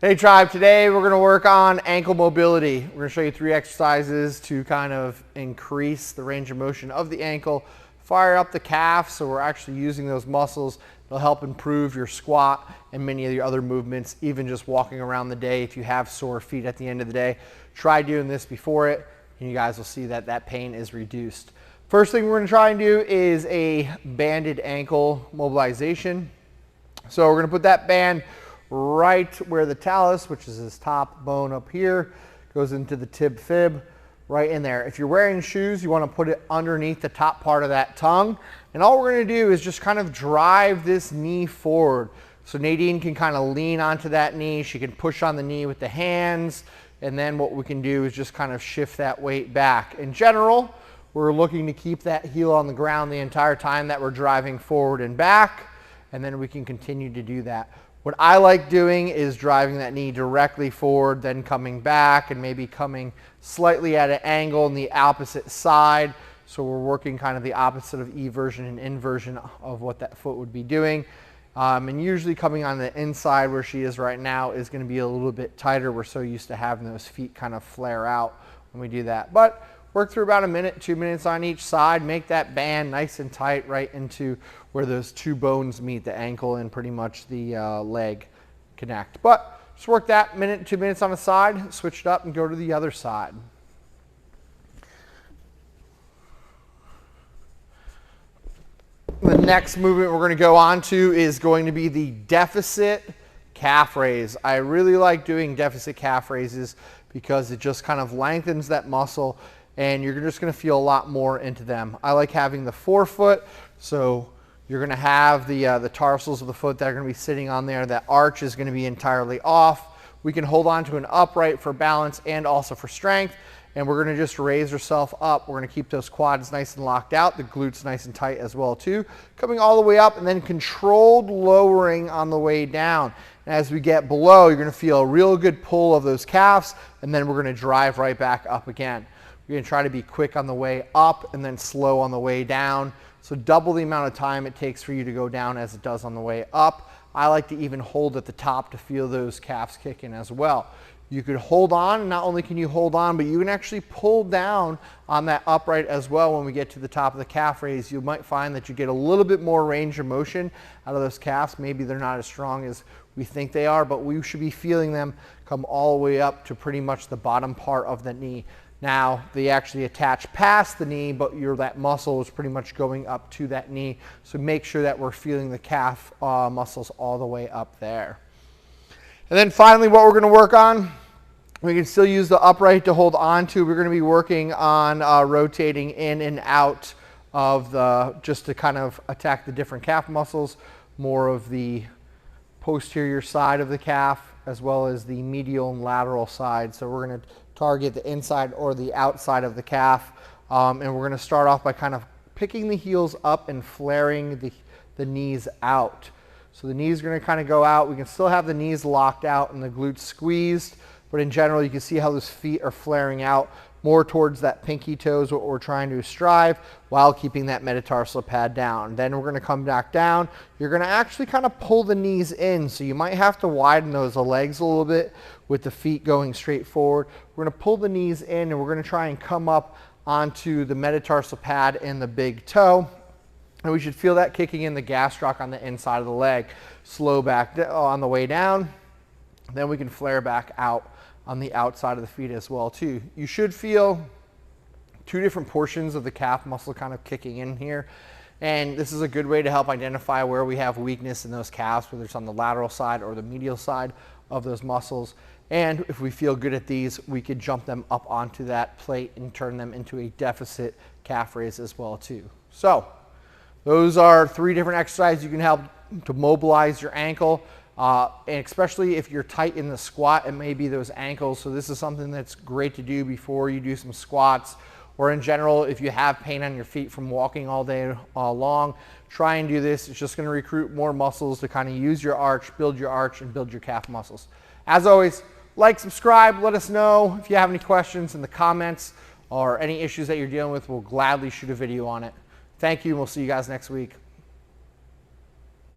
Hey Tribe, today we're going to work on ankle mobility. We're going to show you 3 exercises to kind of increase the range of motion of the ankle, fire up the calf so we're actually using those muscles. It'll help improve your squat and many of your other movements, even just walking around the day if you have sore feet at the end of the day. Try doing this before it and you guys will see that that pain is reduced. First thing we're going to try and do is a banded ankle mobilization. So we're going to put that band right where the talus, which is this top bone up here, goes into the tib fib, right in there. If you're wearing shoes, you want to put it underneath the top part of that tongue. And all we're going to do is just kind of drive this knee forward. So Nadine can kind of lean onto that knee. She can push on the knee with the hands. And then what we can do is just kind of shift that weight back. In general, we're looking to keep that heel on the ground the entire time that we're driving forward and back. And then we can continue to do that. What I like doing is driving that knee directly forward, then coming back and maybe coming slightly at an angle on the opposite side. So we're working kind of the opposite of eversion and inversion of what that foot would be doing. And usually coming on the inside where she is right now is going to be a little bit tighter. We're so used to having those feet kind of flare out when we do that. But work through about a minute, 2 minutes on each side. Make that band nice and tight right into where those two bones meet, the ankle and pretty much the leg connect. But just work that minute, 2 minutes on the side, switch it up and go to the other side. The next movement we're going to go on to is going to be the deficit calf raise. I really like doing deficit calf raises because it just kind of lengthens that muscle and you're just going to feel a lot more into them. I like having the forefoot, so you're going to have the tarsals of the foot that are going to be sitting on there. That arch is going to be entirely off. We can hold on to an upright for balance and also for strength. And we're going to just raise ourselves up. We're going to keep those quads nice and locked out, the glutes nice and tight as well too. Coming all the way up and then controlled lowering on the way down. And as we get below, you're going to feel a real good pull of those calves, and then we're going to drive right back up again. We're going to try to be quick on the way up and then slow on the way down. So double the amount of time it takes for you to go down as it does on the way up. I like to even hold at the top to feel those calves kicking as well. You could hold on, and not only can you hold on, but you can actually pull down on that upright as well when we get to the top of the calf raise. You might find that you get a little bit more range of motion out of those calves. Maybe they're not as strong as we think they are, but we should be feeling them come all the way up to pretty much the bottom part of the knee. Now, they actually attach past the knee, but that muscle is pretty much going up to that knee. So make sure that we're feeling the calf muscles all the way up there. And then finally, what we're going to work on, we can still use the upright to hold on to. We're going to be working on rotating in and out of just to kind of attack the different calf muscles, more of the posterior side of the calf, as well as the medial and lateral side. So we're going to target the inside or the outside of the calf. And we're going to start off by kind of picking the heels up and flaring the knees out. So the knees are going to kind of go out. We can still have the knees locked out and the glutes squeezed, but in general, you can see how those feet are flaring out more towards that pinky toes, what we're trying to strive, while keeping that metatarsal pad down. Then we're going to come back down. You're going to actually kind of pull the knees in, so you might have to widen those legs a little bit with the feet going straight forward. We're going to pull the knees in, and we're going to try and come up onto the metatarsal pad and the big toe. And we should feel that kicking in the gastroc on the inside of the leg. Slow back on the way down. Then we can flare back out on the outside of the feet as well too. You should feel 2 different portions of the calf muscle kind of kicking in here. And this is a good way to help identify where we have weakness in those calves, whether it's on the lateral side or the medial side of those muscles. And if we feel good at these, we could jump them up onto that plate and turn them into a deficit calf raise as well too. So those are 3 different exercises you can help to mobilize your ankle. And especially if you're tight in the squat, it may be those ankles. So this is something that's great to do before you do some squats, or in general, if you have pain on your feet from walking all day long, try and do this. It's just going to recruit more muscles to kind of use your arch, and build your calf muscles. As always, like, subscribe, let us know if you have any questions in the comments or any issues that you're dealing with. We'll gladly shoot a video on it. Thank you, and we'll see you guys next week.